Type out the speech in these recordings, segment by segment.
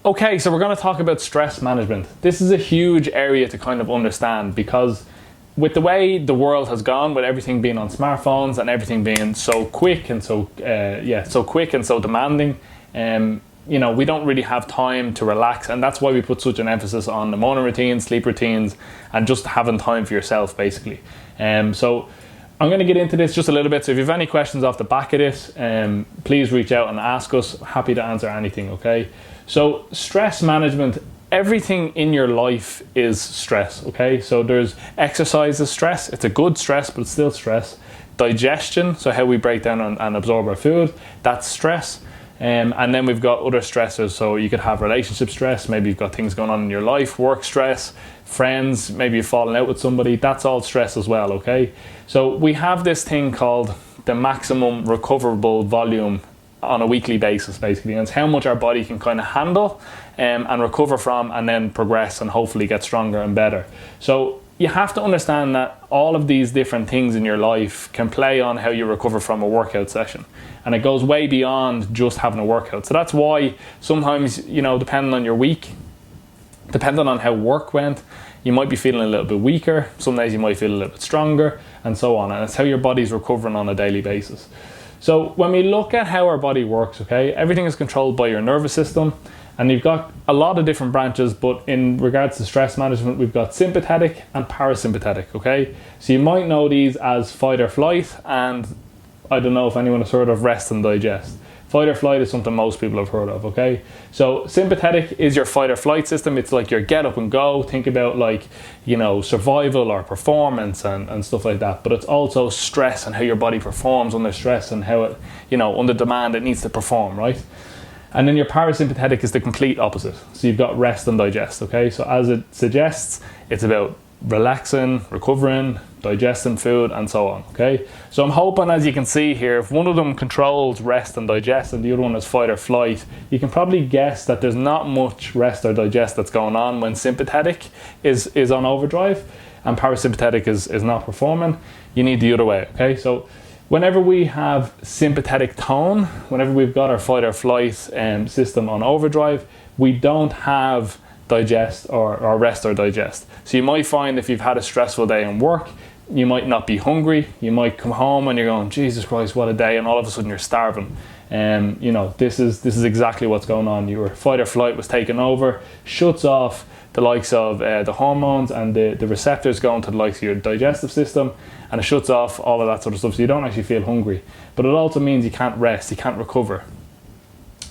Okay, so we're going to talk about stress management. This is a huge area to kind of understand because with the way the world has gone, with everything being on smartphones and everything being so quick and so quick and so demanding, we don't really have time to relax, and that's why we put such an emphasis on the morning routines, sleep routines, and just having time for yourself, basically. So I'm going to get into this just a little bit. So if you have any questions off the back of this, please reach out and ask us. Happy to answer anything. Okay. So stress management. Everything in your life is stress, okay? So there's exercise is stress. It's a good stress, but it's still stress. Digestion, so how we break down and absorb our food, that's stress. And then we've got other stressors. So you could have relationship stress. Maybe you've got things going on in your life, work stress, friends, maybe you've fallen out with somebody. That's all stress as well, okay? So we have this thing called the maximum recoverable volume on a weekly basis, basically, and it's how much our body can kind of handle and recover from, and then progress and hopefully get stronger and better. So you have to understand that all of these different things in your life can play on how you recover from a workout session, and it goes way beyond just having a workout. So that's why sometimes, depending on your week, depending on how work went, you might be feeling a little bit weaker. Some days you might feel a little bit stronger, and so on, and it's how your body's recovering on a daily basis. So when we look at how our body works, okay, everything is controlled by your nervous system, and you've got a lot of different branches, but in regards to stress management, we've got sympathetic and parasympathetic, okay? So you might know these as fight or flight, and I don't know if anyone has heard of rest and digest. Fight or flight is something most people have heard of, okay? So sympathetic is your fight or flight system. It's like your get up and go. Think about survival or performance and stuff like that. But it's also stress and how your body performs under stress and how it, under demand it needs to perform, right? And then your parasympathetic is the complete opposite. So you've got rest and digest, okay? So as it suggests, it's about relaxing, recovering, digesting food, and so on, okay? So I'm hoping, as you can see here, if one of them controls rest and digest and the other one is fight or flight, you can probably guess that there's not much rest or digest that's going on when sympathetic is on overdrive and parasympathetic is not performing. You need the other way, okay? So whenever we have sympathetic tone, whenever we've got our fight or flight system on overdrive, we don't have digest or rest or digest. So you might find if you've had a stressful day in work, you might not be hungry. You might come home and you're going, Jesus Christ, what a day, and all of a sudden you're starving. This is exactly what's going on. Your fight or flight was taken over, shuts off the likes of the hormones and the receptors going to the likes of your digestive system, and it shuts off all of that sort of stuff, so you don't actually feel hungry. But it also means you can't rest, you can't recover.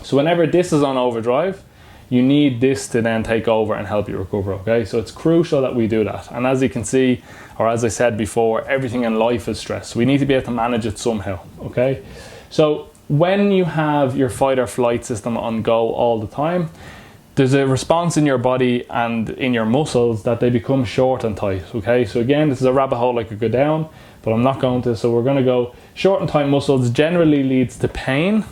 So whenever this is on overdrive, you need this to then take over and help you recover, okay? So it's crucial that we do that. And as you can see, or as I said before, everything in life is stress. So we need to be able to manage it somehow, okay? So when you have your fight or flight system on go all the time, there's a response in your body and in your muscles that they become short and tight, okay? So again, this is a rabbit hole I could go down, but I'm not going to. So we're going to go short and tight muscles generally leads to pain,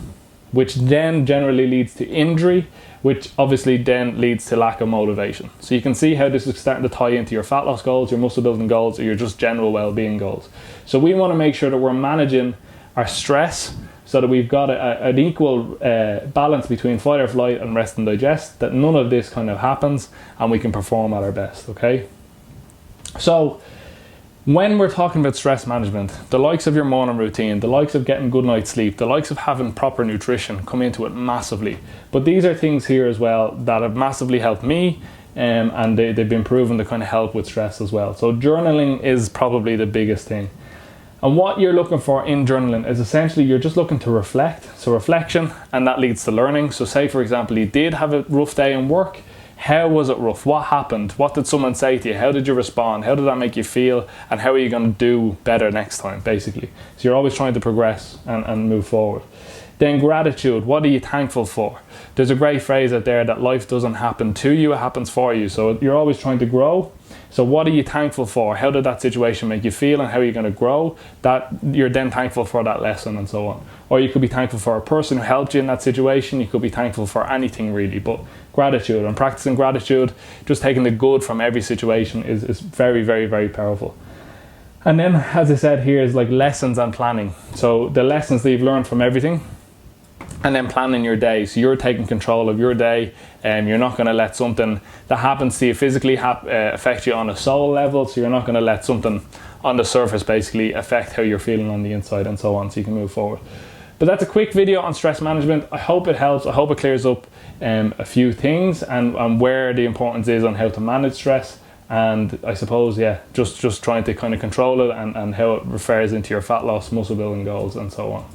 which then generally leads to injury, which obviously then leads to lack of motivation. So you can see how this is starting to tie into your fat loss goals, your muscle building goals, or your just general well-being goals. So we want to make sure that we're managing our stress so that we've got an equal balance between fight or flight and rest and digest, that none of this kind of happens and we can perform at our best, okay? So when we're talking about stress management, the likes of your morning routine, the likes of getting good night's sleep, the likes of having proper nutrition come into it massively. But these are things here as well that have massively helped me, and they've been proven to kind of help with stress as well. So journaling is probably the biggest thing. And what you're looking for in journaling is essentially you're just looking to reflect. So reflection, and that leads to learning. So say, for example, you did have a rough day in work. How was it rough? What happened? What did someone say to you? How did you respond? How did that make you feel? And how are you going to do better next time, basically? So you're always trying to progress and move forward. Then gratitude. What are you thankful for? There's a great phrase out there that life doesn't happen to you, it happens for you. So you're always trying to grow. So what are you thankful for? How did that situation make you feel, and how are you going to grow? That you're then thankful for that lesson, and so on. Or you could be thankful for a person who helped you in that situation. You could be thankful for anything really, but gratitude and practicing gratitude, just taking the good from every situation is very, very, very powerful. And then, as I said here, is like lessons and planning. So the lessons that you've learned from everything, And then planning your day, so you're taking control of your day, and you're not going to let something that happens to you physically affect you on a soul level. So you're not going to let something on the surface basically affect how you're feeling on the inside, and so on, so you can move forward. But that's a quick video on stress management. I hope it helps. I hope it clears up a few things, and where the importance is on how to manage stress. And I suppose, yeah, just trying to kind of control it, and how it refers into your fat loss, muscle building goals, and so on.